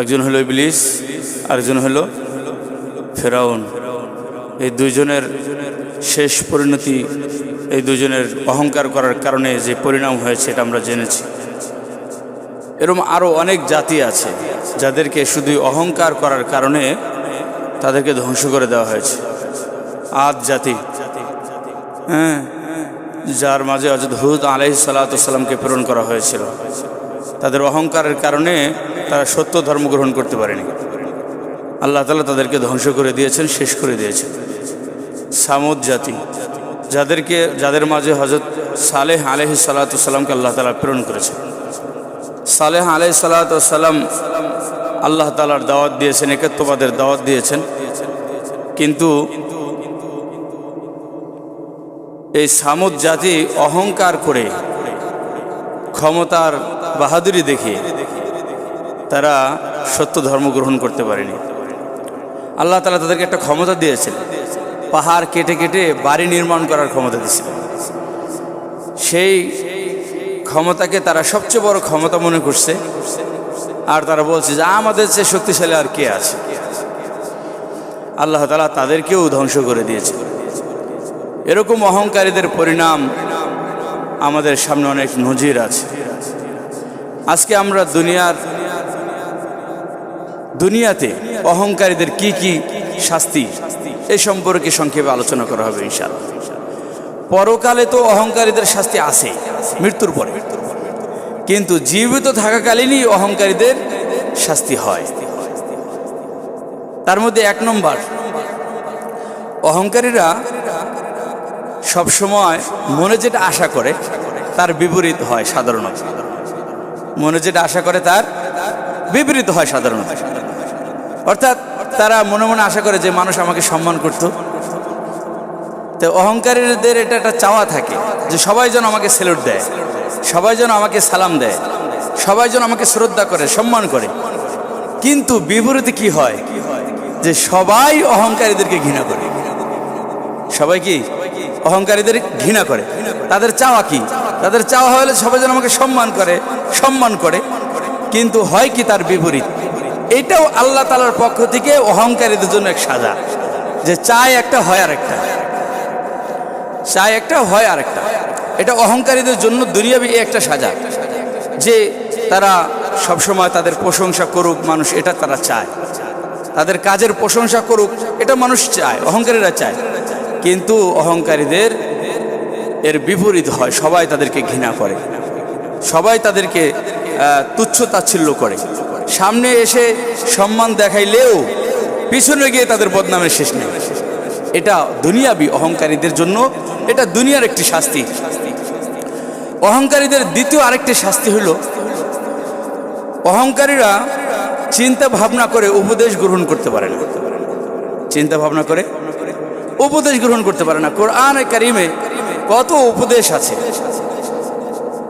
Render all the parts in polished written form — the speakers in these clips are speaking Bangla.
একজন হলো ইবলিস, আরেকজন হলো ফেরাউন। এই দুইজনের শেষ পরিণতি, এই দুজনের অহংকার করার কারণে যে পরিণাম হয়েছে এটা আমরা জেনেছি। এরকম আরও অনেক জাতি আছে যাদেরকে শুধু অহংকার করার কারণে তাদেরকে ধ্বংস করে দেওয়া হয়েছে। আদ জাতি, হ্যাঁ, যার মাঝে হযরত হুদ আলাইহিস সালাতু ওয়াস সালামকে প্রেরণ করা হয়েছিল, তাদের অহংকারের কারণে তারা সত্য ধর্ম গ্রহণ করতে পারেনি। আল্লাহ তাআলা তাদেরকে ধ্বংস করে দিয়েছেন, শেষ করে দিয়েছেন। সামুদ জাতি, যাদের মাঝে হযরত সালেহ আলাইহিস সালাতু ওয়াস সালামকে আল্লাহ তাআলা প্রেরণ করেছেন। সালেহ আলাইহিস সালাতু ওয়াস সালাম আল্লাহ তাআলার দাওয়াত দিয়েছেন, একাত্মবাদের দাওয়াত দিয়েছেন, কিন্তু এই সামুদ জাতি অহংকার করে, ক্ষমতার বাহাদুরি দেখিয়ে তারা সত্য ধর্ম গ্রহণ করতে পারেনি। আল্লাহ তাআলা তাদেরকে একটা ক্ষমতা দিয়েছেন, পাহাড় কেটে কেটে বাড়ি নির্মাণ করার ক্ষমতা দিয়েছিলেন। সেই ক্ষমতাকে তারা সবচেয়ে বড় ক্ষমতা মনে করছে, আর তারা বলছে যে আমাদের চেয়ে শক্তিশালী আর কে আছে। আল্লাহ তাআলা তাদেরকেও ধ্বংস করে দিয়েছে। এরকম অহংকারীদের পরিণাম আমাদের সামনে অনেক নজির আছে। আজকে আমরা দুনিয়াতে অহংকারীদের কি কি শাস্তি, এই সম্পর্কে সংক্ষেপে আলোচনা করা হবে ইনশাআল্লাহ। পরকালে তো অহংকারীদের শাস্তি আছে মৃত্যুর পরে, কিন্তু জীবিত থাকাকালীনই অহংকারীদের শাস্তি হয়। তার মধ্যে 1 নম্বর, অহংকারীরা সবসময় মনে যেটা আশা করে তার বিপরীত হয়। সাধারণত মনে যেটা আশা করে তার বিপরীত হয় সাধারণত। অর্থাৎ তারা মনে মনে আশা করে যে মানুষ আমাকে সম্মান করত। তো অহংকারীদের এটা একটা চাওয়া থাকে যে সবাই যেন আমাকে স্যালুট দেয়, সবাই যেন আমাকে সালাম দেয়, সবাই যেন আমাকে শ্রদ্ধা করে, সম্মান করে। কিন্তু বিপরীতে কি হয়, যে সবাই অহংকারীদেরকে ঘৃণা করে। সবাই কি অহংকারীদের ঘৃণা করে। তাদের চাওয়া কি? তাদের চাওয়া হলে সবাই যেন আমাকে সম্মান করে, কিন্তু হয় কি তার বিপরীত। এটাও আল্লাহ তাআলার পক্ষ থেকে অহংকারীদের জন্য এক সাজা, যে চায় একটা হয় আরেকটা, চায় একটা হয় আরেকটা। এটা অহংকারীদের জন্য দুনিয়াবি একটা সাজা, যে তারা সবসময় তাদের প্রশংসা করুক মানুষ, এটা তারা চায়। তাদের কাজের প্রশংসা করুক, এটা মানুষ চায়, অহংকারীরা চায়। কিন্তু অহংকারীদের এর বিপরীত হয়, সবাই তাদেরকে ঘৃণা করে, সবাই তাদেরকে তুচ্ছ তাচ্ছিল্য করে। সামনে এসে সম্মান দেখাইলেও পিছনে গিয়ে তাদের বদনামের শেষ নেই। এটা দুনিয়াবি অহংকারীদের জন্য, এটা দুনিয়ার একটি শাস্তি। অহংকারীদের দ্বিতীয় আরেকটি শাস্তি হলো, অহংকারীরা চিন্তা ভাবনা করে উপদেশ গ্রহণ করতে পারে না। চিন্তা ভাবনা করে উপদেশ গ্রহণ করতে পারে না। কোরআনে কারিমে কত উপদেশ আছে,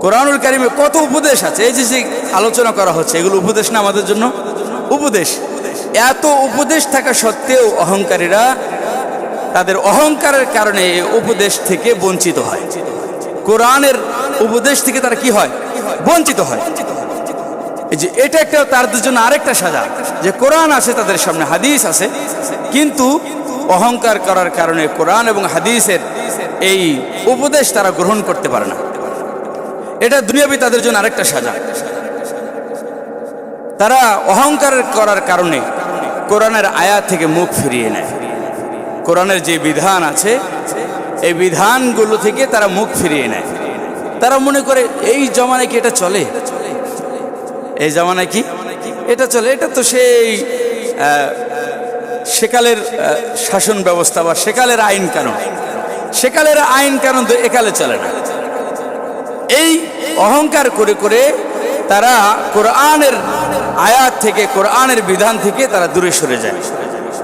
কোরআনুল কারিমে কত উপদেশ আছে। এই যে আলোচনা করা হচ্ছে, এগুলো উপদেশ না আমাদের জন্য? উপদেশ। এত উপদেশ থাকা সত্ত্বেও অহংকারীরা তাদের অহংকারের কারণে উপদেশ থেকে বঞ্চিত হয়। কোরআনের উপদেশ থেকে তারা কি হয়? বঞ্চিত হয়। এই যে এটা একটা তাদের জন্য আরেকটা সাজা, যে কোরআন আছে তাদের সামনে, হাদিস আছে, কিন্তু অহংকার করার কারণে কোরআন এবং হাদিসের এই উপদেশ তারা গ্রহণ করতে পারে না। এটা দুনিয়াবি তাদের জন্য আরেকটা সাজা। তারা অহংকার করার কারণে কোরআনের আয়াত থেকে মুখ ফিরিয়ে নেয়। কোরআনের যে বিধান আছে, এই বিধানগুলো থেকে তারা মুখ ফিরিয়ে নেয়। তারা মনে করে এই জমানায় কি এটা চলে? এই জামানায় কি এটা চলে? এটা তো সেই সেকালের শাসন ব্যবস্থা বা সেকালের আইন কানুন, সেকালের আইন কানুন তো একালে চলে না। এই অহংকার করে করে তারা কোরআনের আয়াত থেকে, কোরআনের বিধান থেকে তারা দূরে সরে যায়।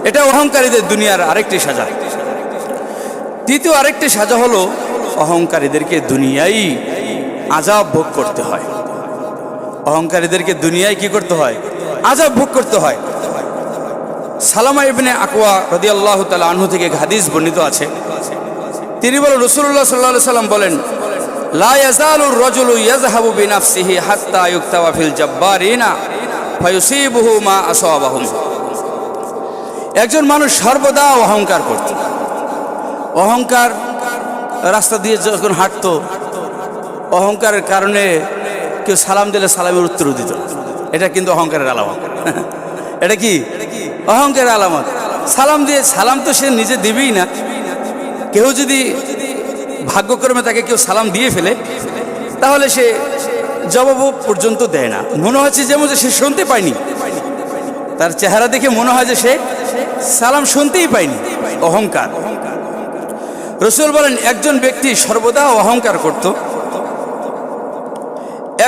এটা অহংকারীদের দুনিয়ার আরেকটি সাজা। তৃতীয় আরেকটি সাজা হলো, অহংকারীদেরকে দুনিয়ায় আযাব ভোগ করতে হয়। অহংকারীদেরকে দুনিয়ায় কি করতে হয়? আযাব ভোগ করতে হয়। সালামা ইবনে আকওয়া রাদিয়াল্লাহু তাআলা আনহু থেকে হাদিস বর্ণিত আছে, তিনি বলেন, রাসূলুল্লাহ সাল্লাল্লাহু আলাইহি সাল্লাম বলেন, লা ইয়াজালুর রাজুলু ইয়াযহাবু বিনাফসিহি হাত্তা ইউক্তাওয়া ফিল জাব্বারিনা ফায়ুসিবুহু মা আসাবাহুম। একজন মানুষ সর্বদা অহংকার করত। অহংকার, রাস্তা দিয়ে যখন হাঁটতো, অহংকারের কারণে কেউ সালাম দিলে সালামের উত্তর দিত। এটা কিন্তু অহংকারের আলামত। এটা কি অহংকারের আলামত? সালাম দিয়ে, সালাম তো সে নিজে দিবেই না। কেউ যদি ভাগ্যক্রমে তাকে কেউ সালাম দিয়ে ফেলে, তাহলে সে জবাবও পর্যন্ত দেয় না। মনে হচ্ছে যেমন সে শুনতে পায়নি। তার চেহারা দেখে মনে হয় যে সে সালাম শুনতেই পায়নি। অহংকার। রাসূল বলেন একজন ব্যক্তি সর্বদা অহংকার করত।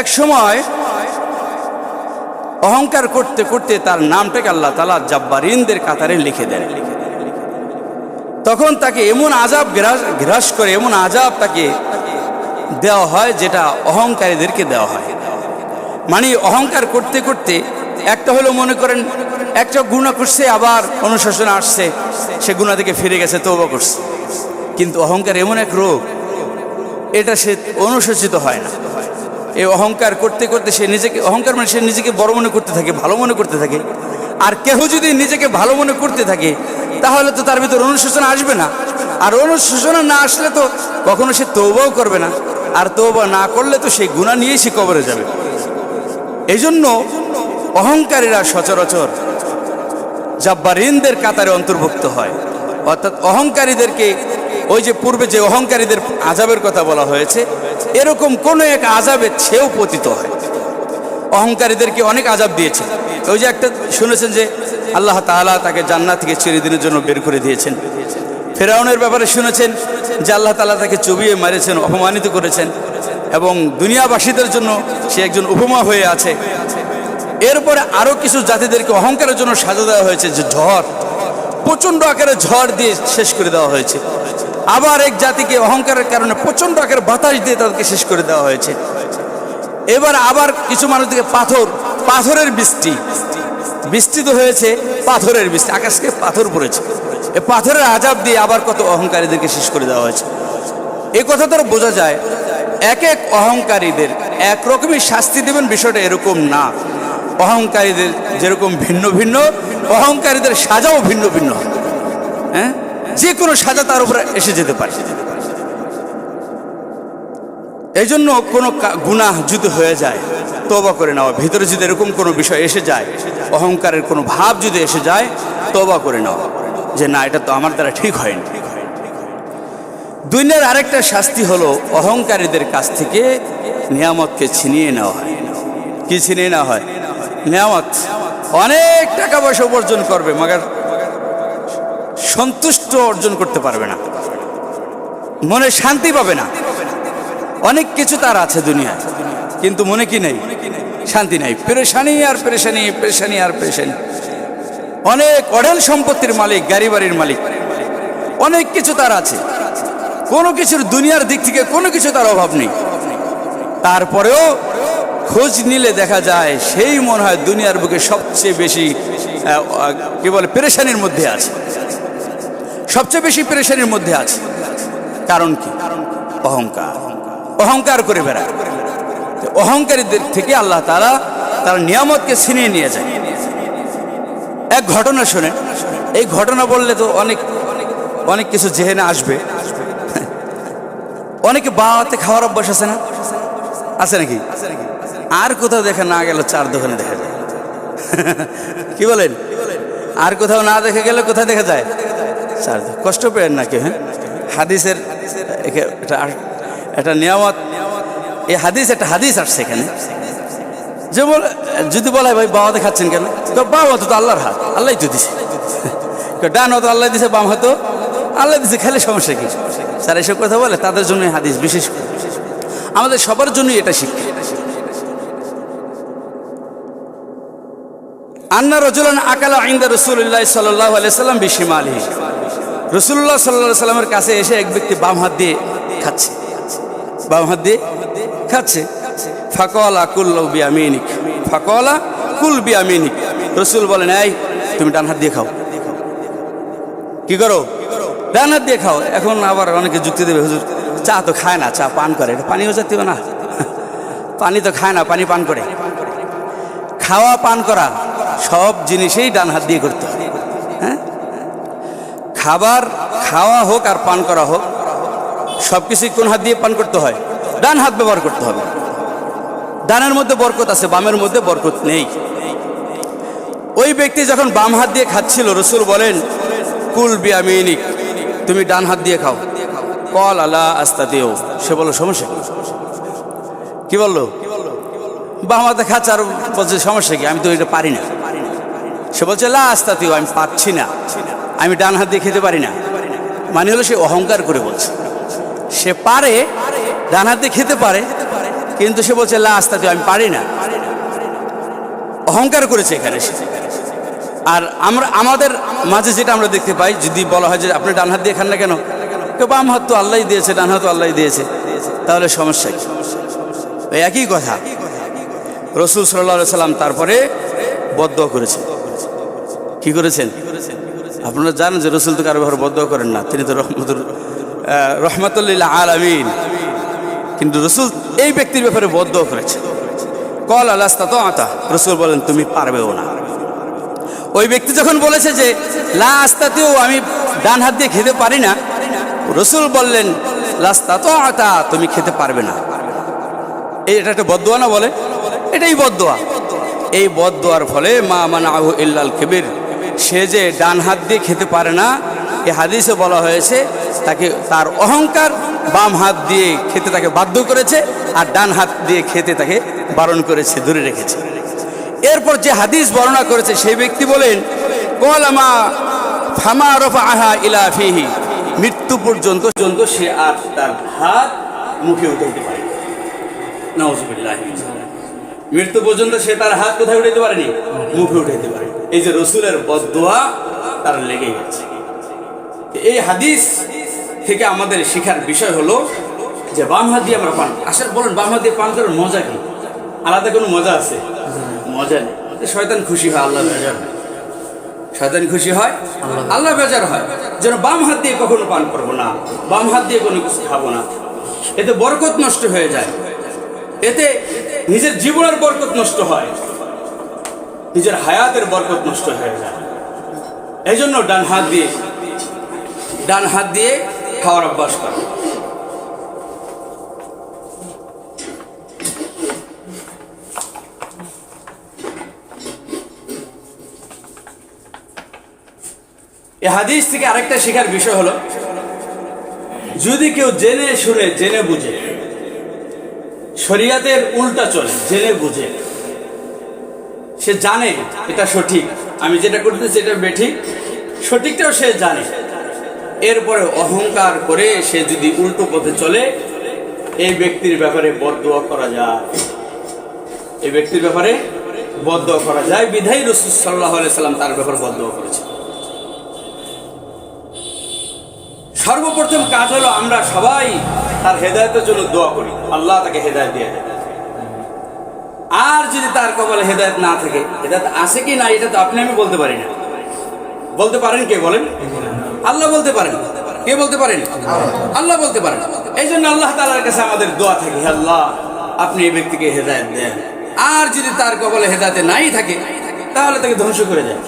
এক সময় অহংকার করতে করতে তার নামটাকে আল্লাহ তাআলা জাব্বারিনদের কাতারে লিখে দেন। তখন তাকে এমন আযাব গ্রাস করে, এমন আযাব তাকে দেওয়া হয় যেটা অহংকারীদেরকে দেওয়া হয়। মানে অহংকার করতে করতে, একটা হলো মনে করেন একটা গুনাহ করছে, আবার অনুশোচনা আসছে, সে গুনাহ থেকে ফিরে গেছে, তওবা করছে। কিন্তু অহংকার এমন এক রোগ, এটা সে অনুশোচিত হয় না। এই অহংকার করতে করতে সে নিজেকে, অহংকার মানে সে নিজেকে বড় মনে করতে থাকে, ভালো মনে করতে থাকে। আর কেহ যদি নিজেকে ভালো মনে করতে থাকে, তাহলে তো তার ভিতর অনুশোচনা আসবে না। আর অনুশোচনা না আসলে তো কখনো সে তওবাও করবে না। আর তওবা না করলে তো সেই গুনাহ নিয়েই সে কবরে যাবে। এই জন্য অহংকারীরা সচরাচর জাব্বারিনদের কাতারে অন্তর্ভুক্ত হয়। অর্থাৎ অহংকারীদেরকে, ওই যে পূর্বে যে অহংকারীদের আযাবের কথা বলা হয়েছে, এরকম কোন এক আযাবের ছেও পতিত হয়। অহংকারীদেরকে অনেক আযাব দিয়েছে। ওই যে একটা শুনেছেন যে আল্লাহ তাআলা তাকে জান্নাত থেকে চিরদিনের জন্য বের করে দিয়েছেন। ফেরাউনের ব্যাপারে শুনেছেন যে আল্লাহ তাআলা তাকে চুবিয়ে মেরেছেন, অপমানিত করেছেন, এবং দুনিয়াবাসীদের জন্য সে একজন উপমা হয়ে আছে। এরপরে আরো কিছু জাতিদেরকে অহংকারের জন্য সাজা দেওয়া হয়েছে, যে ঝড়, প্রচন্ড আকারে ঝড় দিয়ে শেষ করে দেওয়া হয়েছে। আবার এক জাতিকে অহংকারের কারণে প্রচন্ড আকারে বাতাস দিয়ে তাদেরকে শেষ করে দেওয়া হয়েছে। এবার আবার কিছু মানুষদেরকে পাথরের বৃষ্টি তো হয়েছে, পাথরের বৃষ্টি, আকাশকে পাথর পড়েছে। এই পাথরের আযাব দিয়ে আবার কত অহংকারীদেরকে শেষ করে দেওয়া হয়েছে। এই কথা তো বোঝা যায় এক এক অহংকারীদের একরকমই শাস্তি দেবেন, বিষয়টা এরকম না। অহংকারীদের যেরকম ভিন্ন ভিন্ন, অহংকারীদের সাজাও ভিন্ন ভিন্ন। হ্যাঁ, যে কোনো সাজা তার উপরে এসে যেতে পারে। এই জন্য কোনো গুনাহ যদি হয়ে যায়, তওবা করে নেওয়া। ভিতরে যদি এরকম কোনো বিষয় এসে যায়, অহংকারের কোনো ভাব যদি এসে যায়, তওবা করে নেওয়া, যে না, এটা তো আমার দ্বারা ঠিক হয়নি। দুনিয়ার আরেকটা শাস্তি হলো অহংকারীদের কাছ থেকে নিয়ামতকে ছিনিয়ে নেওয়া হয়। কি ছিনিয়ে নেওয়া হয়? নিয়ামত। অনেক টাকা পয়সা উপার্জন করবে, মাগার সন্তুষ্ট অর্জন করতে পারবে না, মনে শান্তি পাবে না। অনেক কিছু তার আছে দুনিয়ায়, কিন্তু মনে কি নেই? শান্তি নাই। পেরেশানি আর পেরেশানি, পেরেশানি আর পেরেশানি। অনেক অঢেল সম্পত্তির মালিক, গাড়ি বাড়ির মালিক, অনেক কিছু তার আছে, কোনো কিছুর দুনিয়ার দিক থেকে কোনো কিছু তার অভাব নেই। তারপরেও খোঁজ নিলে দেখা যায় সেই মনে হয় দুনিয়ার বুকে সবচেয়ে বেশি কি বলে পেরেশানির মধ্যে আছে, সবচেয়ে বেশি পেরেশানির মধ্যে আছে। কারণ কি? অহংকার। অহংকার করে বেড়ায়। অহংকারীদের থেকে আল্লাহ তাআলা তার নিয়ামতকে ছিনিয়ে নিয়ে যায়। এক ঘটনা শোনেন। এই ঘটনা বললে তো অনেক অনেক কিছু জেহেনে আসবে। অনেকে বাওয়াতে খাওয়ার অভ্যাস আছে না? আছে নাকি? আর কোথাও দেখা না গেল চার দোকানে দেখা যায়। কি বলেন? আর কোথাও না দেখে গেলে কোথায় দেখা যায়? চার। কষ্ট পেয়েন নাকি? হ্যাঁ, হাদিসের একটা নিয়ামত, এই একটা হাদিস আসছে এখানে, যে বলে যদি বলা হয় ভাই বাওয়াতে খাচ্ছেন কেন? বাবা তো আল্লাহর হাত, আল্লাহ তো দিছে। ডান হাত আল্লাহ দিছে, বাম হাতও আল্লাহ দিছে, খেলে সমস্যা কি? স্যার এসব কথা বলে, তাদের জন্য হাদিস বিশেষ করে, আমাদের সবার জন্যই এটা শিক্ষা। আন্না রাজুলান আকালা ইনদা রাসূলুল্লাহ সাল্লাল্লাহু আলাইহি সাল্লাম বিশিমালিহি। রাসূলুল্লাহ সাল্লাল্লাহু আলাইহি সাল্লামের কাছে এসে এক ব্যক্তি বাম হাত দিয়ে খাচ্ছে, বাম হাত দিয়ে খাচ্ছে। ফাকালা কুল বিয়ামিনিক, ফাকালা কুল বিয়ামিনিক। রাসূল বলেন, এই তুমি ডান হাত দিয়ে খাও। কি করো? ডান হাত দিয়ে খাও। এখন আবার অনেকে যুক্তি দেবে, হুজুর চা তো খায় না, চা পান করে, এটা পানিও জাতীয় না, পানি তো খায় না, পানি পান করে। খাওয়া পান করা সব জিনিসেই ডান হাত দিয়ে করতে হয়। হ্যাঁ, খাবার খাওয়া হোক আর পান করা হোক সব কিছুই কোন হাত দিয়ে পান করতে হয়? ডান হাত ব্যবহার করতে হবে। ডানের মধ্যে বরকত আছে, বামের মধ্যে বরকত নেই। ওই ব্যক্তি যখন বাম হাত দিয়ে খাচ্ছিল, রসুল বলেন কুল বিয়ামিনিক, তুমি ডান হাত দিয়ে খাও। কল আলা আস্তাতিও, সে বলল সমস্যা কি বললো? বাম হাতে খাচ্ছে আর বলছে সমস্যা কি, আমি তো এটা পারি না। সে বলছে লা আস্তাতিও, আমি পারছি না, আমি ডান হাত দিয়ে খেতে পারি না। মানে হলো সে অহংকার করে বলছে সে পারে, ডান হাত দিয়ে খেতে পারে, কিন্তু সে বলছে লা আস্তাতিও, আমি পারি না। অহংকার করেছে এখানে সে। আর আমাদের মাঝে যেটা আমরা দেখতে পাই, যদি বলা হয় যে আপনি ডান হাত দিয়ে খান না কেন, কেউ বাম হাত তো আল্লাহ দিয়েছে, ডান হাত তো আল্লাহ দিয়েছে, তাহলে সমস্যা কি? একই কথা। রসুল সাল্লাল্লাহু আলাইহি সাল্লাম তারপরে বদদোয়া করেছেন। কি করেছেন? আপনারা জানেন যে রসুল তো কারো ব্যাপারে বদদোয়া করেন না, তিনি তো রহমাতুল লিল আলামিন। কিন্তু রসুল এই ব্যক্তির ব্যাপারে বদদোয়া করেছেন। কল আলাস্তাতা, রসুল বলেন তুমি পারবেও না। ওই ব্যক্তি যখন বলেছে যে লা আস্তাতিও, আমি ডান হাত দিয়ে খেতে পারি না, রসুল বললেন লাস্তাতা, তুমি খেতে পারবে না। এটা একটা বদদোয়া না? বলে এটাই বদদোয়া। এই বদদোয়ার ফলে মা মানাহু ইল্লাল কিবির, সে যে ডান হাত দিয়ে খেতে পারে না, এই হাদিসে বলা হয়েছে তাকে তার অহংকার বাম হাত দিয়ে খেতে তাকে বাধ্য করেছে, আর ডান হাত দিয়ে খেতে তাকে বারণ করেছে, দূরে রেখেছে। এরপর যে হাদিস বর্ণনা করেছে সেই ব্যক্তি বলেন কলামা ফামা রাফাআহা ইলা ফিহি, মৃত্যু পর্যন্ত সে আর তার হাত মুখে উঠাইতে পারে। নাউযুবিল্লাহ, মৃত্যু পর্যন্ত সে তার হাত কোথায় উঠাইতে পারেনি? মুখে উঠাইতে পারে। এই যে রসুলের বদদোয়া তার লেগে গেছে। এই হাদিস থেকে আমাদের শিখার বিষয় হলো যে বাম হাত দিয়ে আমরা পান, আসলে বলেন বাম হাত দিয়ে পান করার মজা কি? আলাদা কোনো মজা আছে? মজা নেই। শয়তান খুশি হয়, আল্লাহ বেজার হয়। শয়তান খুশি হয়, আল্লাহ বেজার হয়। যেন বাম হাত দিয়ে কখনো পান করবো না, বাম হাত দিয়ে কোনো কিছু খাবো না। এতে বরকত নষ্ট হয়ে যায়, এতে নিজের জীবনের বরকত নষ্ট হয়, নিজের হায়াতের বরকত নষ্ট হয়ে যায়। এই জন্য ডান হাত দিয়ে খাওয়ার অভ্যাস করা। এই হাদিস থেকে আরেকটা শেখার বিষয় হলো, যদি কেউ জেনে শুনে জেনে বুঝে শরিয়াতের উল্টা চলে, জেনে বুঝে, সে জানে এটা সঠিক, আমি যেটা করতেছি এটা বেঠিক, সঠিকটাও সে জানে, এরপরে অহংকার করে সে যদি উল্টো পথে চলে, এই ব্যক্তির ব্যাপারে বদদোয়া করা যায়। এই ব্যক্তির ব্যাপারে বদদোয়া করা যায়। বিধায়ী রাসূল সাল্লাল্লাহু আলাইহি সাল্লাম তার ব্যাপারে বদদোয়া করেছে। সর্বপ্রথম কাজ হলো আমরা সবাই তার হেদায়েতের জন্য দোয়া করি, আল্লাহ তাকে হেদায়েত দিয়ে দেয়। আর যদি তার কপালে হেদায়েত না থাকে, হেদায়েত আছে কি না এটা তো আপনি আমি বলতে পারি না। বলতে পারেন কে? বলেন আল্লাহ বলতে পারেন। কে বলতে পারেন? আল্লাহ বলতে পারেন। এই জন্য আল্লাহ তাআলার কাছে আমাদের দোয়া থাকে, আল্লাহ আপনি এই ব্যক্তিকে হেদায়েত দেন। আর যদি তার কপালে হেদায়েতে নাই থাকে, তাহলে তাকে ধ্বংস করে দেন।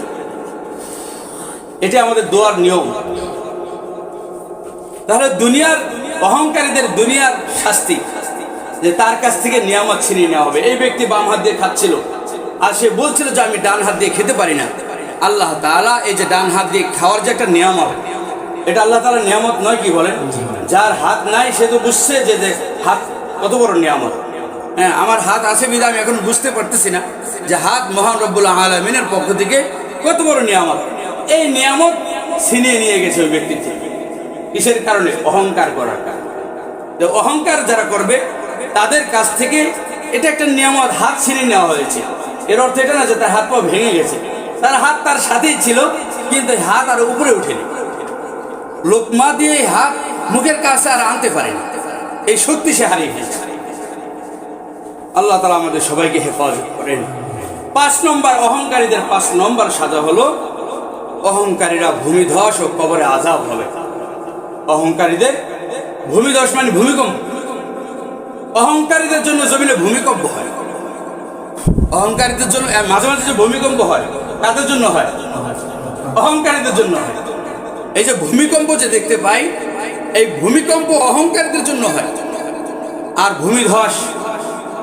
এটা আমাদের দোয়ার নিয়ম। তাহলে দুনিয়ার অহংকারীদের দুনিয়ার শাস্তি, যে তার কাছ থেকে নিয়ামত ছিনিয়ে নেওয়া হবে। এই ব্যক্তি বাম হাত দিয়ে খাচ্ছিল, আর সে বলছিল যে আমি ডান হাত দিয়ে খেতে পারি না। আল্লাহ তাআলা এই যে ডান হাত দিয়ে খাওয়ার যে একটা নিয়ামত, এটা আল্লাহ তাআলার নিয়ামত নয় কি বলেন? যার হাত নাই সে তো বুঝছে যে হাত কত বড় নিয়ামত। হ্যাঁ, আমার হাত আছে বিধা আমি এখন বুঝতে পারতেছি না যে হাত মহান রব্বুল আলামিনের পক্ষ থেকে কত বড় নিয়ামত। এই নিয়ামত ছিনিয়ে নিয়ে গেছে ওই ব্যক্তির থেকে। কিসের কারণে? অহংকার করার কারণে। অহংকার যারা করবে তাদের কাছ থেকে এটা একটা নিয়ামত হাত ছিনিয়ে নেওয়া হয়েছে। এর অর্থ এটা না যে তার হাত পা ভেঙে গেছে, তার হাত তার সাথেই ছিল, কিন্তু হাত আর উপরে উঠেনি। লোকমা দিয়ে হাত মুখের কাছে আর আনতে পারেনি, এই শক্তি সে হারিয়ে গেছে। আল্লাহ তাআলা আমাদের সবাইকে হেফাজত করেন। 5 নম্বর অহংকারীদের 5 নম্বর সাজা হলো, অহংকারীরা ভূমিধস ও কবরে আযাব হবে। অহংকারীদের ভূমিধস মানে ভূমিকম্প। অহংকারীদের জন্য জমিনে ভূমিকম্প হয়। অহংকারীদের জন্য মাঝে মাঝে যে ভূমিকম্প হয় কাদের জন্য হয়? অহংকারীদের জন্য হয়। এই যে ভূমিকম্প যে দেখতে পাই, এই ভূমিকম্প অহংকারীদের জন্য হয়। আর ভূমিধস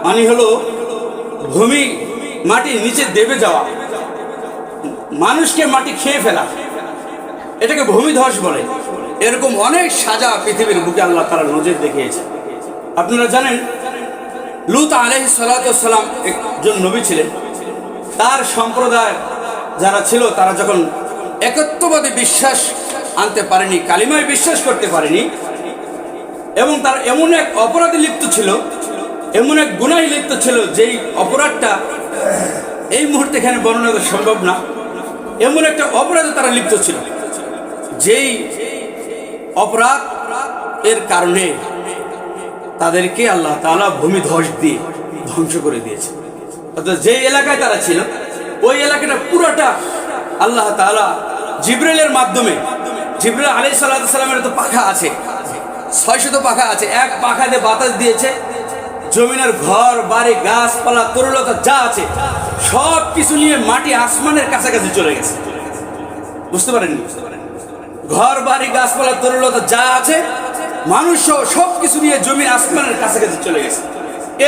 মানে হলো ভূমি মাটির নিচে দেবে যাওয়া, মানুষকে মাটি খেয়ে ফেলা, এটাকে ভূমিধস বলে। এরকম অনেক সাজা পৃথিবীর বুকে আল্লাহ তাআলা নজির দেখিয়েছে। আপনারা জানেন লূত আলাইহিস সালাতু ওয়াস সালাম একজন নবী ছিলেন। তার সম্প্রদায় যারা ছিল তারা যখন একত্ববাদী বিশ্বাস আনতে পারেনি, কালিমায় বিশ্বাস করতে পারেনি, এবং তার এমন এক অপরাধে লিপ্ত ছিল, এমন এক গুনাহে লিপ্ত ছিল, যেই অপরাধটা এই মুহূর্তে এখানে বর্ণনা করা সম্ভব না। এমন একটা অপরাধে তারা লিপ্ত ছিল, যেই অপরাধ এর কারণে তাদেরকে আল্লাহ তাআলা ভূমিধস দিয়ে ধ্বংস করে দিয়েছে। অর্থাৎ যে এলাকায় তারা ছিল ওই এলাকাটা পুরোটা আল্লাহ তাআলা জিবরাইলের মাধ্যমে, জিবরাইল আলাইহিস সালামের তো পাখা আছে, 600 পাখা আছে, এক পাখা দিয়ে বাতাস দিয়েছে, জমিনের ঘর বাড়ি গাছপালা তরুলতা যা আছে সব কিছু নিয়ে মাটি আসমানের কাছাকাছি চলে গেছে। বুঝতে পারেননি? ঘর বাড়ি গাছপালা তরুলতা যা আছে মানুষ সব কিছু নিয়ে জমি আসমানের কাছাকাছি চলে গেছে।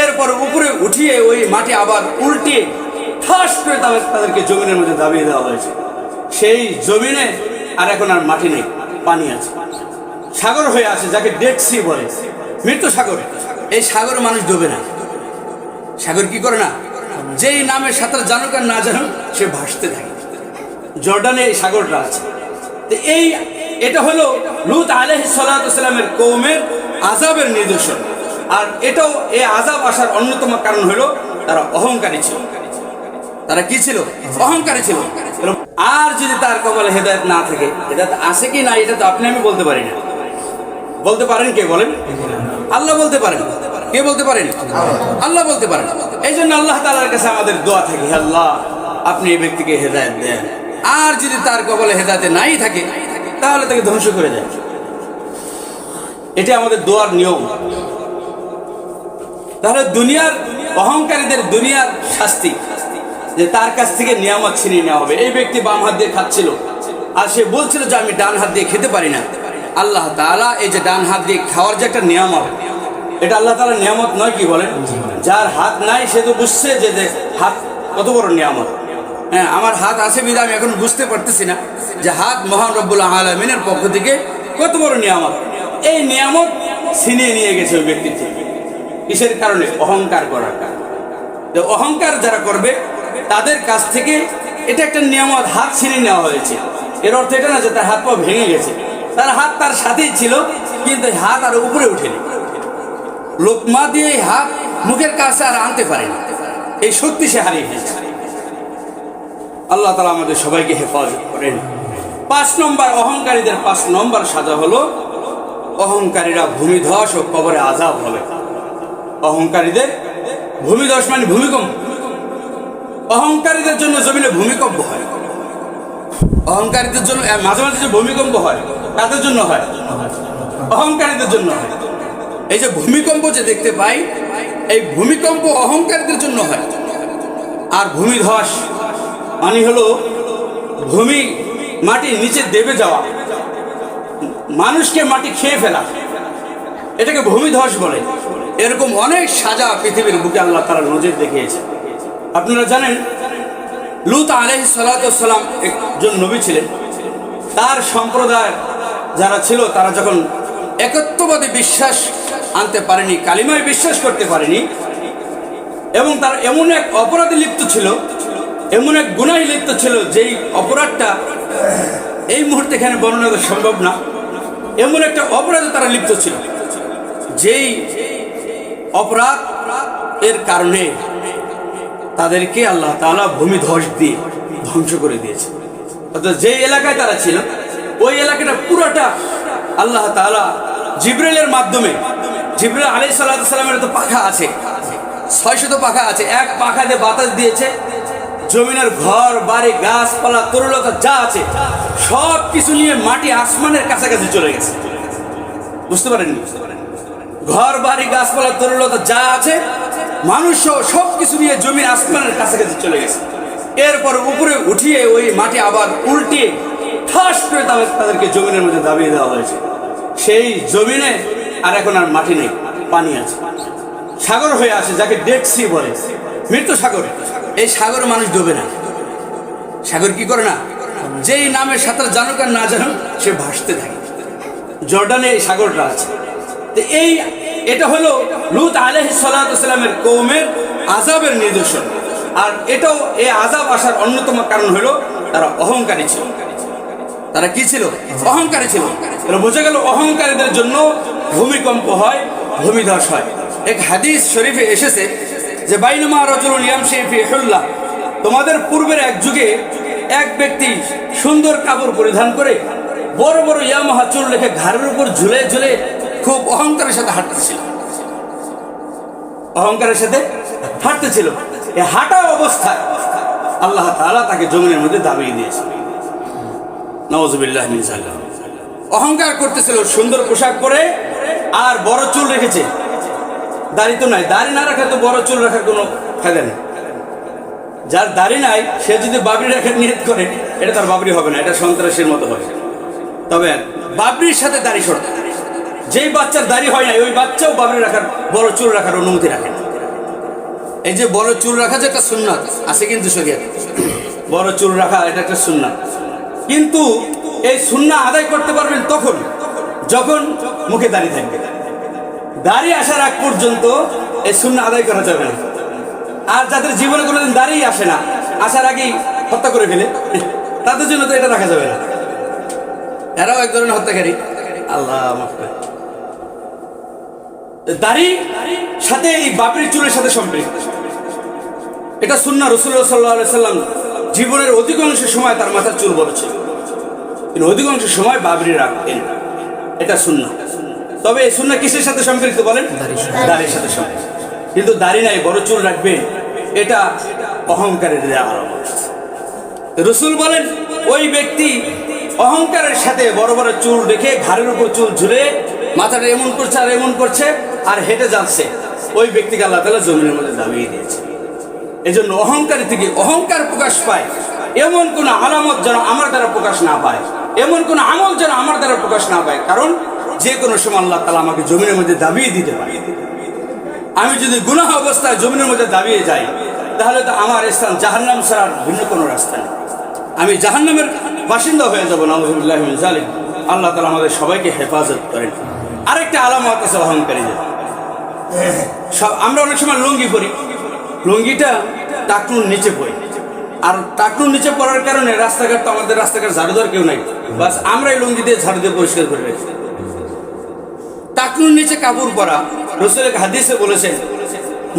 এরপর উপরে উঠিয়ে ওই মাটি আবার উল্টিয়ে ঠাস করে তাদেরকে জমিনের মধ্যে দাবিয়ে দেওয়া হয়েছে। সেই জমিনে আর এখন আর মাটি নেই, পানি আছে, সাগর হয়ে আছে, যাকে ডেড সি বলে, মৃত সাগর। এই সাগরে মানুষ ডোবে না। সাগর কি করে না? যেই নামে সাঁতার জানুক আর না জানুক সে ভাসতে থাকে। জর্ডানে এই সাগরটা আছে। তো এটা হলো লূত আলাইহিস সালাতু ওয়াস সালামের কওমের আযাবের নিদর্শন। আর এটাও এই আযাব আসার অন্যতম কারণ হলো তারা অহংকারী ছিল। তারা কি ছিল? অহংকারী ছিল। আর যদি তার কপালে হেদায়েত না থাকে, হেদায়েত আছে কি না এটা তো আপনি আমি বলতে পারি না। বলতে পারেন কে? বলেন। আল্লাহ বলতে পারেন। কে বলতে পারেন? আল্লাহ বলতে পারেন। এই জন্য আল্লাহ তাআলার কাছে আমাদের দোয়া থাকে, আল্লাহ আপনি এই ব্যক্তিকে হেদায়েত দেন। আর যদি তার কপালে হেদায়েত নাই থাকে তাহলে তাকে ধ্বংস করে দেন। এটা আমাদের দোয়ার নিয়ম। তাহলে দুনিয়ার অহংকারীদের দুনিয়ার শাস্তি, যে তার কাছ থেকে নিয়ামত ছিনিয়ে নেওয়া হবে। এই ব্যক্তি বাম হাত দিয়ে খাচ্ছিল আর সে বলছিল যে আমি ডান হাত দিয়ে খেতে পারি না। আল্লাহ তাআলা এই যে ডান হাত দিয়ে খাওয়ার যে একটা নিয়ামত, এটা আল্লাহ তাআলার নিয়ামত নয় কি বলেন? যার হাত নাই সে তো বুঝছে যে হাত কত বড় নিয়ামত। হ্যাঁ, আমার হাত আছে বিধায় আমি এখন বুঝতে পারতেছি না যে হাত মহান রব্বুল আলামিনের পক্ষ থেকে কত বড় নিয়ামত। এই নিয়ামত ছিনিয়ে নিয়ে গেছে ওই ব্যক্তির থেকে। কিসের কারণে? অহংকার করার কারণে। অহংকার যারা করবে তাদের কাছ থেকে এটা একটা নিয়ামত, হাত ছিনিয়ে নেওয়া হয়েছে। এর অর্থ এটা না যে তার হাত পা ভেঙে গেছে। তার হাত তার সাথেই ছিল, কিন্তু হাত আর উপরে উঠেনি। লোকমা দিয়ে হাত মুখের কাছে আর আনতে পারেনি, এই শক্তি সে হারিয়ে ফেলেছে। আল্লাহ তাআলা আমাদের সবাইকে হেফাজত করেন। 5 নম্বর অহংকারীদের 5 নম্বর সাজা হলো অহংকারীরা ভূমিধস ও কবরে আযাব হবে। অহংকারীদের ভূমিধস মানে ভূমিকম্প। অহংকারীদের জন্য জমিনে ভূমিকম্প হয়। অহংকারীদের জন্য মাঝে মাঝে যে ভূমিকম্প হয় কাদের জন্য হয়? অহংকারীদের জন্য হয়। এই যে ভূমিকম্প যে দেখতে পাই, এই ভূমিকম্প অহংকারীদের জন্য হয়। আর ভূমিধস মানে হলো ভূমি মাটির নিচে দেবে যাওয়া, মানুষকে মাটি খেয়ে ফেলা, এটাকে ভূমিধস বলে। এরকম অনেক সাজা পৃথিবীর বুকে আল্লাহ তাআলা নজির দেখিয়েছে। আপনারা জানেন লূত আলাইহিস সালাতু ওয়াস সালাম একজন নবী ছিলেন। তার সম্প্রদায় যারা ছিল তারা যখন একত্ববাদী বিশ্বাস আনতে পারেনি, কালিমায় বিশ্বাস করতে পারেনি, এবং তার এমন এক অপরাধে লিপ্ত ছিল, এমন এক গুনাহে লিপ্ত ছিল, যেই অপরাধটা এই মুহূর্তে এখানে বর্ণনা করা সম্ভব না। এমন একটা অপরাধে তারা লিপ্ত ছিল, যেই অপরাধ এর কারণে তাদেরকে আল্লাহ তাআলা ভূমিধস দিয়ে ধ্বংস করে দিয়েছে। অর্থাৎ যে এলাকায় তারা ছিল ওই এলাকাটা পুরোটা আল্লাহ তাআলা জিবরাইলের মাধ্যমে, জিবরাইল আলাইহিস সালামের তো পাখা আছে, 600 পাখা আছে, এক পাখা দিয়ে বাতাস দিয়েছে, জমিনের ঘর বাড়ি গাছপালা তরুলতা যা আছে সব কিছু নিয়ে মাটি আসমানের কাছাকাছি চলে গেছে। বুঝতে পারেননি? ঘর বাড়ি গাছপালা তরুলতা যা আছে মানুষ সব কিছু নিয়ে জমির আসমানের কাছাকাছি চলে গেছে। এরপর উপরে উঠিয়ে ওই মাটি আবার উল্টিয়ে ঠাস করে তাদেরকে জমিনের মধ্যে দাবিয়ে দেওয়া হয়েছে। সেই জমিনে আর এখন আর মাটি নেই, পানি আছে, সাগর হয়ে আছে, যাকে ডেড সি বলে, মৃত্যু সাগর। এই সাগরে মানুষ ডোবে না। সাগর কি করে না? যেই নামে সাঁতার জানুক আর না জানুক, সে ভাসতে থাকে। জর্ডানে এই সাগরটা আছে। তো এটা হলো লূত আলাইহিস সালাতু ওয়াস সালামের কওমের আযাবের নিদর্শন। আর এটাও এই আযাব আসার অন্যতম কারণ হলো তারা অহংকারী ছিল। তারা কি ছিল? অহংকারী ছিল। বোঝা গেল অহংকারীদের জন্য ভূমিকম্প হয়, ভূমিধস হয়। এক হাদিস শরীফে এসেছে যে বাইনামা রাজুলুন ইয়ামশি ফি হুল্লাহ, তোমাদের পূর্বের এক যুগে এক ব্যক্তি সুন্দর কাপড় পরিধান করে বড় বড় ইয়ামাহা চুল রেখে ঘাড়ের উপর ঝুলে ঝুলে খুব অহংকারের সাথে হাঁটতেছিল। অহংকারের সাথে হাঁটতেছিল। এই হাঁটা অবস্থায় আল্লাহ তাআলা তাকে জমিনের মধ্যে দাবিয়ে দিয়েছে। নাউযুবিল্লাহি মিন যালিক। অহংকার করতেছিল, সুন্দর পোশাক পরে আর বড় চুল রেখেছে। দাড়ি তো নাই, দাড়ি না রাখা তো বড় চুল রাখার কোনো ফায়দা নেই। যার দাড়ি নাই সে যদি বাবরি রাখার নিয়ত করে, এটা তার বাবরি হবে না, এটা সন্ত্রাসীর মতো হবে। তবে বাবরির সাথে দাড়ি শর্ত। যেই বাচ্চার দাড়ি হয় না, ওই বাচ্চাও বাবরি রাখার, বড় চুল রাখার অনুমতি রাখে। এই যে বড় চুল রাখা যে একটা সুন্নাত আছে কিন্তু শরীয়তে, বড় চুল রাখা এটা একটা সুন্নাত। কিন্তু এই সুন্নাহ আদায় করতে পারবেন তখন যখন মুখে দাড়ি থাকবে। দাড়ি আসার আগ পর্যন্ত এই সুন্নাহ আদায় করা যাবে না। আর যাদের জীবনে কোনোদিন দাড়ি আসে না, আসার আগেই হত্যা করে ফেলে, তাদের জন্য তো এটা রাখা যাবে না। এরাও এক ধরনের হত্যাকারী। আল্লাহ মাফ করে। দাড়ি সাথে এই বাবরির চুলের সাথে সম্পৃক্ত। এটা সুন্নাহ। রাসূলুল্লাহ সাল্লাল্লাহু আলাইহি সাল্লাম জীবনের অধিকাংশ সময় তার মাথার চুল বড় ছিল, কিন্তু অধিকাংশ সময় বাবরি রাখতেন। এটা সুন্নাহ। তবে এই সুন্নাহ কিসের সাথে সম্পৃক্ত বলেন? দাড়ির সাথে সম্পৃক্ত। কিন্তু দাড়ি নাই, বড় চুল রাখবেন, এটা অহংকারের আলামত। রাসূল বলেন ওই ব্যক্তি অহংকারের সাথে বড় বড় চুল রেখে ঘাড়ের উপর চুল ঝুলে মাথাটা এমন করছে আর এমন করছে আর হেঁটে যাচ্ছে, ওই ব্যক্তিকে আল্লাহ তাআলা জমিনের মধ্যে দাবিয়ে দিয়েছে। এই জন্য অহংকারী থেকে অহংকার প্রকাশ পায় এমন কোন আলামত যেন আমার দ্বারা প্রকাশ না পায়, এমন কোন আমল যেন আমার দ্বারা প্রকাশ না পায়। কারণ যে কোনো সময় আল্লাহ তাআলা আমাকে জমিনের মধ্যে দাবিয়ে দিতে পারে। আমি যদি গুনাহ অবস্থায় জমিনের মধ্যে দাবিয়ে যাই, তাহলে তো আমার স্থান জাহান্নাম ছাড়া ভিন্ন কোনো রাস্তা নেই। আমি জাহান্নামের বাসিন্দা হয়ে যাবো। নাউযুবিল্লাহি মিন যালিক। আল্লাহ তাআলা আমাদের সবাইকে হেফাজত করেন। আরেকটা আলামত আছে অহংকারীদের। আমরা অনেক সময় লুঙ্গি পরি, লুঙ্গিটা টাকনুর নিচে পড়ে, আর টাকনুর নিচে পড়ার কারণে রাস্তাঘাট তো আমাদের রাস্তাঘাট ঝাড়ু দেওয়ার কেউ নাই, বাস আমরাই লুঙ্গি দিয়ে ঝাড়ু দিয়ে পরিষ্কার করে রাখি। টাকনুর নিচে কাপড় পরা, রাসূল হাদিসে বলেছেন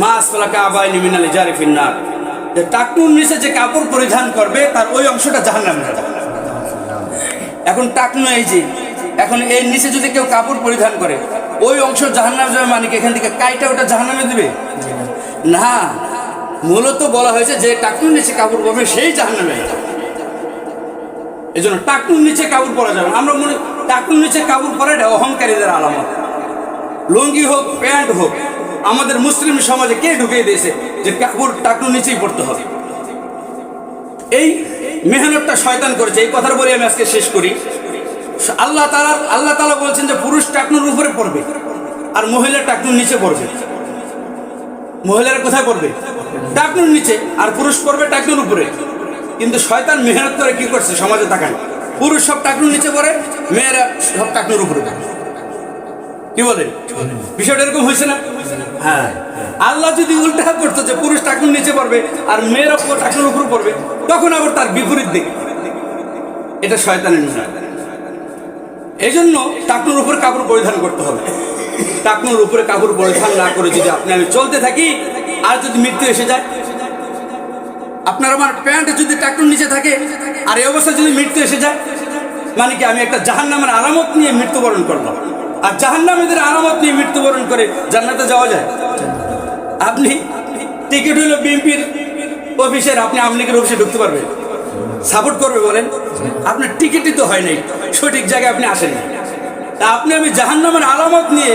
মা আসফালা কাবাইনি মিনাল ইজারি ফিন্নার, যে টাকনুর নিচে যে কাপড় পরিধান করবে তার ওই অংশটা জাহান্নামে যাবে। এখন টাকনু এই যে এখন এর নিচে যদি কেউ কাপড় পরিধান করে, ওই অংশ জাহান্নামে যাবে, মানে কি এখান থেকে কাইটা ওটা জাহান্নামে দিবে না। মূলত বলা হয়েছে যে টাকনুর নিচে কাপড় পরবে সেই জাহান্নামে যাবে। এই জন্য টাকনুর নিচে কাপড় পরা যাবে। আমরা মনে টাকনুর নিচে কাপড় পরা এটা অহংকারীদের আলামত। লুঙ্গি হোক প্যান্ট হোক, আমাদের মুসলিম সমাজে কে ঢুকিয়ে দিয়েছে যে কাপড় টাকনুর নিচেই পড়তে হবে? এই মেহনতটা শয়তান করেছে। এই কথার বলে আমি আজকে শেষ করি। আল্লাহ তাআলা বলছেন যে পুরুষ টাকনুর উপরে পড়বে আর মহিলা টাকনুর নিচে পড়বে। মহিলারা কোথায় পড়বে? টাকনুর নিচে, আর পুরুষ পড়বে টাকনুর উপরে। কিন্তু শয়তান মেহনত করে কি করছে সমাজে তাকান, পুরুষ সব টাকনুর নিচে পড়ে, মেয়েরা সব টাকনুর উপরে পড়ে। কি বলে বিষয়টা এরকম হয়েছে না? হ্যাঁ। আল্লাহ যদি উল্টা করতো যে পুরুষ টাকনুর নিচে পড়বে আর মেয়েরা টাকনুর উপরে পড়বে, তখন আবার তার বিপরীত দিক। এটা শয়তানের নিয়ম। এই জন্য টাকনুর উপরে কাপড় পরিধান করতে হবে। টাকনুর উপরে কাপড় পরিধান না করে যদি আপনি আমি চলতে থাকি, আর যদি মৃত্যু এসে যায়, আপনার আমার প্যান্ট যদি টাকনুর নিচে থাকে আর এই অবস্থায় যদি মৃত্যু এসে যায়, মানে কি আমি একটা জাহান্নামের আলামত নিয়ে মৃত্যুবরণ করলাম। আর জাহান্নামীদের আলামত নিয়ে মৃত্যুবরণ করে জান্নাতে যাওয়া যায়? আপনি টিকিট হইল বিএনপির অফিসের, আপনি আওয়ামী লীগের অফিসে ঢুকতে পারবেন? সাপোর্ট করবে বলেন? আপনার টিকিটই তো হয় নাই, সঠিক জায়গায় আপনি আসেন না। তা আপনি আমি জাহান্নামের আলামত নিয়ে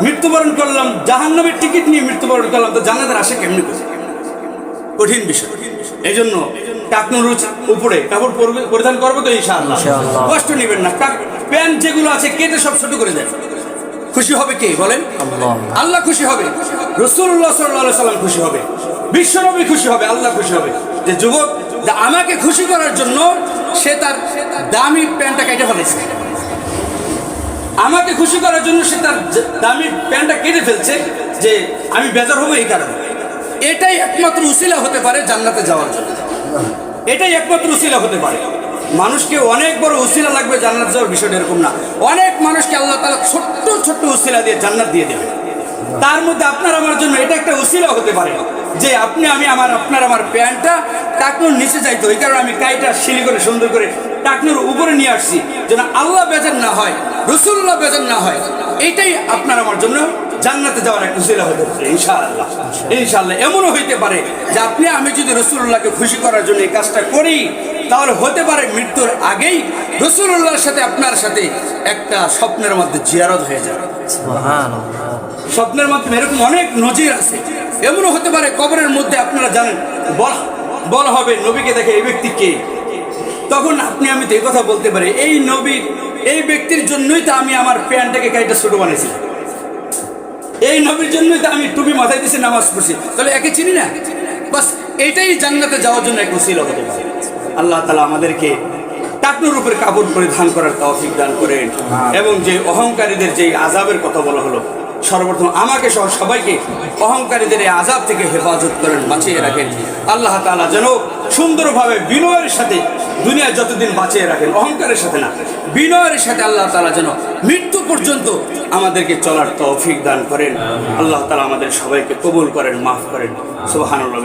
মৃত্যুবরণ করলাম, জাহান্নামের টিকিট নিয়ে মৃত্যুবরণ করলাম, তো জান্নাতের আশা কেমনি করে? কঠিন বিষয়। এই জন্য টাকনুর উপরে কাপড় পরিধান করবো তো ইনশাআল্লাহ, কষ্ট নেবেন না। প্যান্ট যেগুলো আছে কেটে সব ছোট করে দেন। খুশি হবে কে বলেন? আল্লাহ খুশি হবে, রাসূলুল্লাহ সাল্লাল্লাহু আলাইহি সাল্লাম খুশি হবে, বিশ্বনবী খুশি হবে, আল্লাহ খুশি হবে। যে যুবক যে আমাকে খুশি করার জন্য সে তার দামি প্যান্টটা কেটে ফেলেছে, আমাকে খুশি করার জন্য সে তার দামি প্যান্টটা কেটে ফেলছে, যে আমি বেজার হবো এই কারণে। এটাই একমাত্র উসিলা হতে পারে জান্নাতে যাওয়ার জন্য, এটাই একমাত্র উসিলা হতে পারে। মানুষকে অনেক বড় উসিলা লাগবে জান্নাত যাওয়ার, বিষয়টা এরকম না। অনেক মানুষকে আল্লাহ তাআলা ছোট্ট ছোট্ট উসিলা দিয়ে জান্নাত দিয়ে দেবে। তার মধ্যে আপনার আমার জন্য এটা একটা উসিলা হতে পারে যে আপনার আমার প্যান্টটা টাকনুর নিচে যাইতো, এই কারণে আমি কাইটা শিলি করে সুন্দর করে টাকনুর উপরে নিয়ে আসছি, যেন আল্লাহ বেজার না হয়, রাসূলুল্লাহ বেজার না হয়। এটাই আপনার আমার জন্য জান্নাতে যাওয়ার একটা উসিলা হতে পারে ইনশাআল্লাহ। ইনশাআল্লাহ এমনও হইতে পারে যে আমি যদি রাসূলুল্লাহকে খুশি করার জন্য এই কাজটা করি, তাহলে হতে পারে মৃত্যুর আগেই রাসূলুল্লাহর সাথে আপনার সাথে একটা স্বপ্নের মধ্যে জিয়ারত হয়ে যাবে। স্বপ্নের মাধ্যমে এরকম অনেক নজির আছে। এমনও হতে পারে কবরের মধ্যে আপনারা জানেন বলা হবে নবীকে দেখে এই ব্যক্তি কে, তখন আমি তো এই কথা বলতে পারি, এই নবী এই ব্যক্তির জন্যই তো আমি আমার প্যান্টটাকে কাইটা ছোট বানাইছি, এই নবীর জন্যই তো আমি টুপি মাথায় দিয়েছি, নামাজ পড়ছি, তাহলে একে চিনি না। বাস এটাই জান্নাতে যাওয়ার জন্য এক ওসিলা হতে পারে। আল্লাহ তাআলা আমাদেরকে টাকনুর উপরে কাপড় পরিধান করার তৌফিক দান করেন, এবং যে অহংকারীদের যে আযাবের কথা বলা হলো, সর্বপ্রথম আমাকে সহ সবাইকে অহংকারীদের এই আযাব থেকে হেফাজত করেন, বাঁচিয়ে রাখেন। আল্লাহ তাআলা যেন সুন্দরভাবে বিনয়ের সাথে দুনিয়ায় যতদিন বাঁচিয়ে রাখেন, অহংকারের সাথে না, বিনয়ের সাথে আল্লাহ তাআলা যেন মৃত্যু পর্যন্ত আমাদেরকে চলার তৌফিক দান করেন। আল্লাহ তাআলা আমাদের সবাইকে কবুল করেন, মাফ করেন। সুবহানাল্লাহ।